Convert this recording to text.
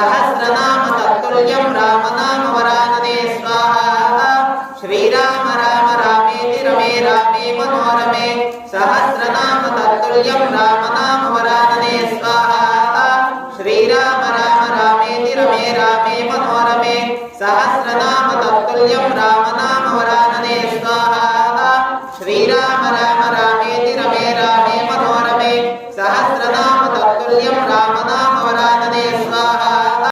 सहस्रनाम तत्तुल्यं रामनाम वरानने स्वाहा श्रीराम राम रामेति रमे रामे मनोरमे सहस्रनाम तत्तुल्यं रामनाम वरानने स्वाहा श्रीराम राम रामेति रमे रामे मनोरमे सहस्रनाम तत्तुल्यं राम